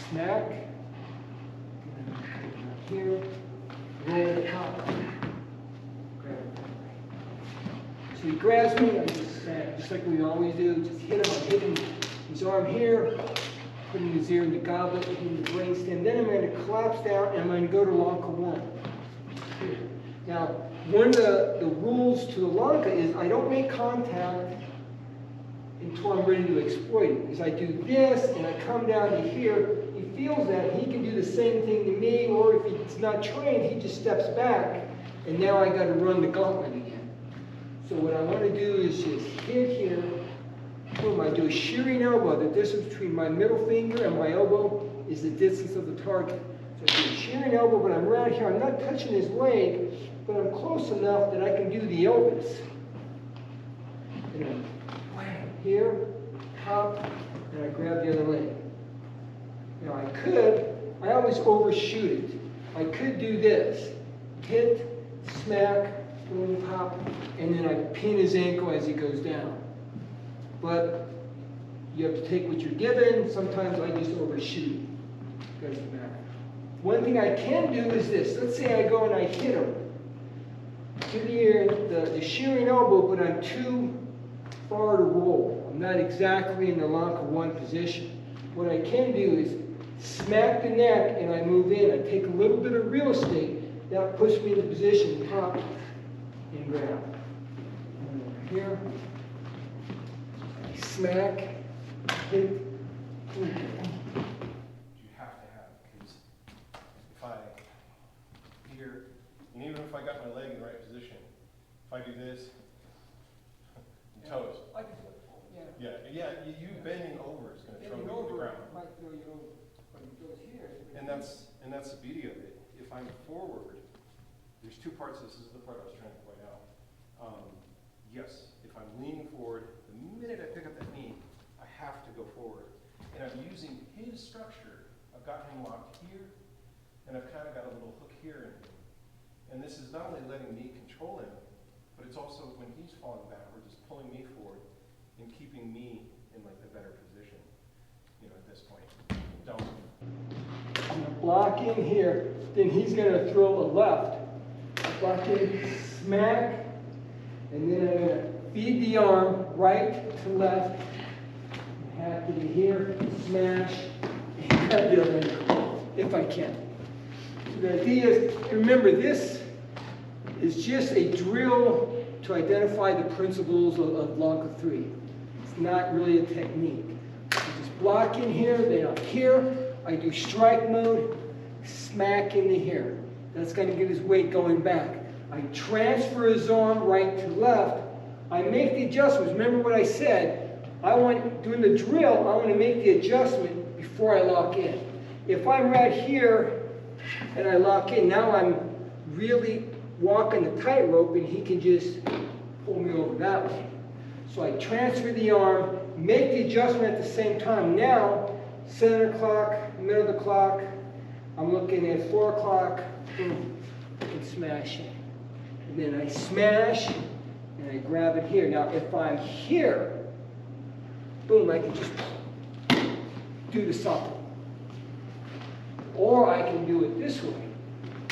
smack, here, roll the top. Grab it. So he grabs me, I just smack, just like we always do, just hit him, I'm hitting his arm here, putting his ear in the goblet, hitting the brainstem. Then I'm going to collapse down and I'm going to go to Lanka 1. Here. Now, one of the rules to the Lanka is I don't make contact until I'm ready to exploit it. Because I do this and I come down to here, he feels that, he can do the same thing to me, or if he's not trained, he just steps back, and now I got to run the gauntlet again. So what I want to do is just hit here, boom, I do a shearing elbow. The distance between my middle finger and my elbow is the distance of the target. So I do a shearing elbow, but I'm right here, I'm not touching his leg, but I'm close enough that I can do the Elvis. And then, wham, here, hop, and I grab the other leg. Now I always overshoot it. I could do this, hit, smack, boom, pop, and then I pin his ankle as he goes down. But you have to take what you're given. Sometimes I just overshoot. Doesn't matter. One thing I can do is this. Let's say I go and I hit him to the ear, the shearing elbow, but I'm too far to roll. I'm not exactly in the Lanka 1 position. What I can do is smack the neck and I move in. I take a little bit of real estate. That puts me in the position to pop and grab. And over here, I smack, hit. You have to have, because if I here, and even if I got my leg in the right position, if I do this, toes. I can do it. Yeah, you bending over is going to throw you to the ground. Might throw you over, but it goes here. And that's the beauty of it. If I'm forward, there's two parts. This is the part I was trying to point out. Yes, if I'm leaning forward, the minute I pick up that knee, I have to go forward. And I'm using his structure. I've got him locked here, and I've kind of got a little hook here. And this is not only letting me control him, but it's also when he's falling backward, just pulling me forward and keeping me in like the better position, at this point. Don't. I'm going to block in here, then he's going to throw a left. Block in, smack, and then I'm going to feed the arm right to left. Have to be here, smash, and grab the other end, if I can. So the idea is, remember, this is just a drill to identify the principles of Lanka 3. It's not really a technique. I just block in here, then up here, I do strike mode, smack into here. That's going to get his weight going back. I transfer his arm right to left. I make the adjustments. Remember what I said. Doing the drill, I want to make the adjustment before I lock in. If I'm right here and I lock in, now I'm really walking the tightrope and he can just pull me over that way. So I transfer the arm, make the adjustment at the same time. Now, center clock, middle of the clock, I'm looking at 4 o'clock, boom, and smash it. And then I smash and I grab it here. Now, if I'm here, boom, I can just do the something. Or I can do it this way.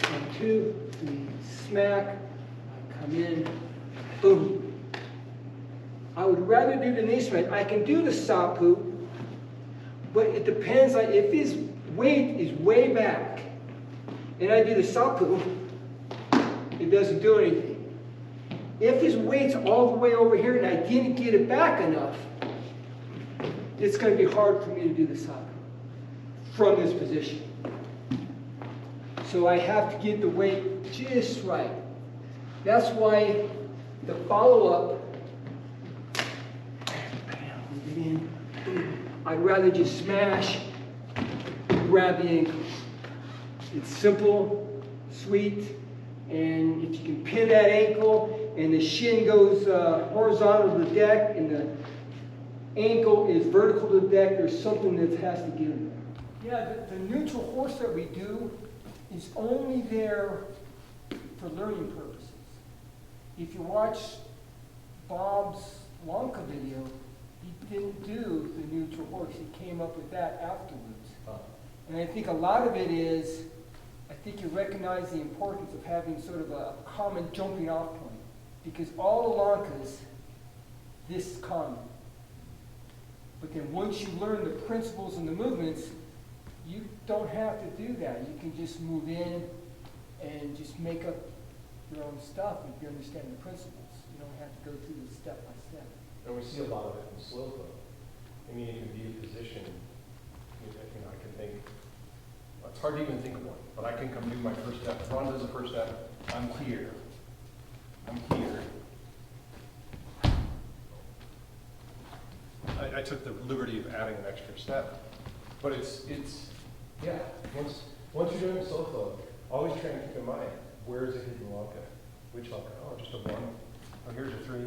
1, 2, 3, smack, I come in, boom. I would rather do the knee smack. I can do the sapu, but it depends on if his weight is way back and I do the sapu, it doesn't do anything. If his weight's all the way over here and I didn't get it back enough, it's going to be hard for me to do the sapu from this position. So I have to get the weight just right. That's why the follow-up, I'd rather just smash, grab the ankle. It's simple, sweet, and if you can pin that ankle and the shin goes horizontal to the deck and the ankle is vertical to the deck, there's something that has to give there. Yeah, the neutral horse that we do is only there for learning purposes. If you watch Bob's Lanka video, he didn't do the neutral horse. He came up with that afterwards. And I think a lot of it is, I think you recognize the importance of having sort of a common jumping off point. Because all the lankas, this is common. But then once you learn the principles and the movements, you don't have to do that. You can just move in and just make up your own stuff if you understand the principles. You don't have to go through this step by step. And we see a lot of it in slow flow. I mean, it can be a position, I can think, it's hard to even think of one, but I can come do my first step. Ron does the first step, I'm here. I'm here. I took the liberty of adding an extra step, but yeah, once you're doing slow flow, always try and keep in mind, where is a hidden lanka? Which lanka? Oh, just a 1. Oh, here's a 3.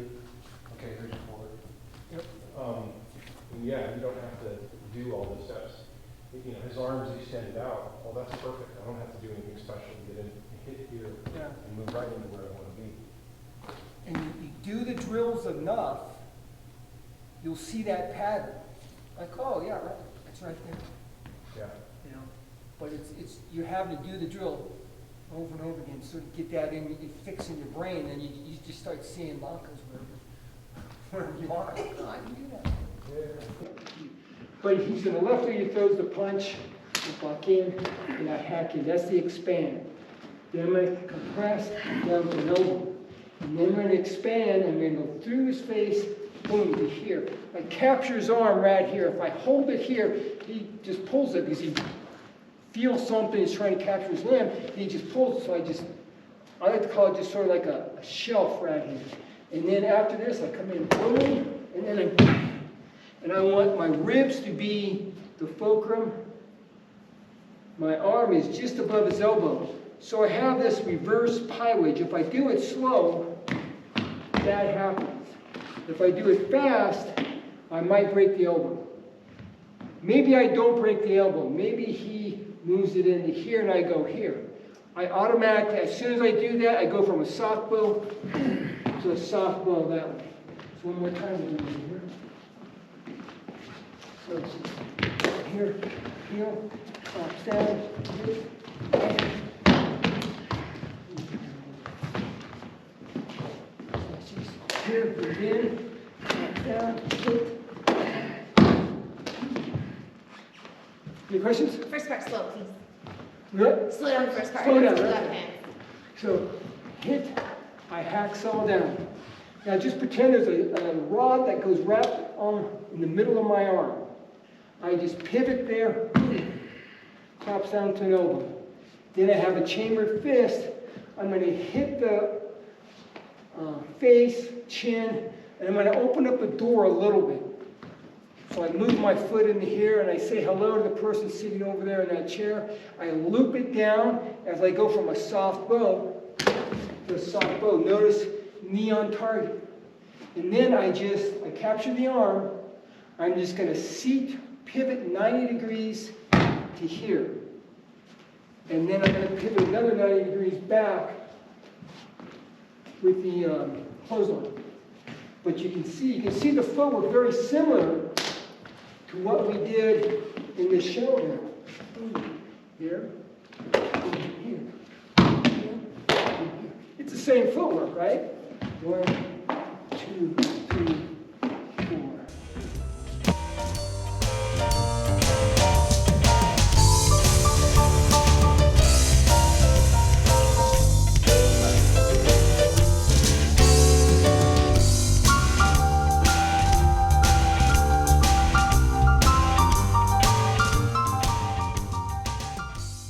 Okay, here's a 4. Yep. And yeah, you don't have to do all the steps. You know, his arms extended out. Well, that's perfect. I don't have to do anything special to get in, hit here, and move right into where I want to be. And you do the drills enough, you'll see that pattern. Like, oh yeah, right, it's right there. Yeah. You know, but it's you have to do the drill over and over again, sort of get that in, you fix in your brain, and you just start seeing lankas wherever you are. Oh, I can do that. Yeah. But he's in the left leg, he throws the punch, I walk in, and I hack in. That's the expand. Then I'm going to compress down to elbow. And then I'm going to expand, and I'm going to go through his face, boom, to here. I capture his arm right here. If I hold it here, he just pulls it because he feels something, he's trying to capture his limb, and he just pulls it. So I like to call it just sort of like a shelf right here. And then after this, I come in, boom, and then and I want my ribs to be the fulcrum. My arm is just above his elbow. So I have this reverse pie wedge. If I do it slow, that happens. If I do it fast, I might break the elbow. Maybe I don't break the elbow. Maybe he moves it into here and I go here. I automatically, as soon as I do that, I go from a soft bow to a soft bow that way. So one more time, we'll do it here. So it's just here, heel, drops down, hit, and so just here, breathe in, drops down, hit. Any questions? First part slow, please. Good? Slow down the first part. Slow down, Left right? hand. So hit, I hack saw down. Now just pretend there's a rod that goes wrapped on in the middle of my arm. I just pivot there, drops down to an elbow. Then I have a chambered fist. I'm going to hit the face, chin, and I'm going to open up the door a little bit. So I move my foot into here and I say hello to the person sitting over there in that chair. I loop it down as I go from a soft bow to a soft bow. Notice knee on target. And then I capture the arm. I'm just going to seat, pivot 90 degrees to here. And then I'm going to pivot another 90 degrees back with the clothesline. But you can see the footwork very similar to what we did in the show here. Here. It's the same footwork, right? 1, 2,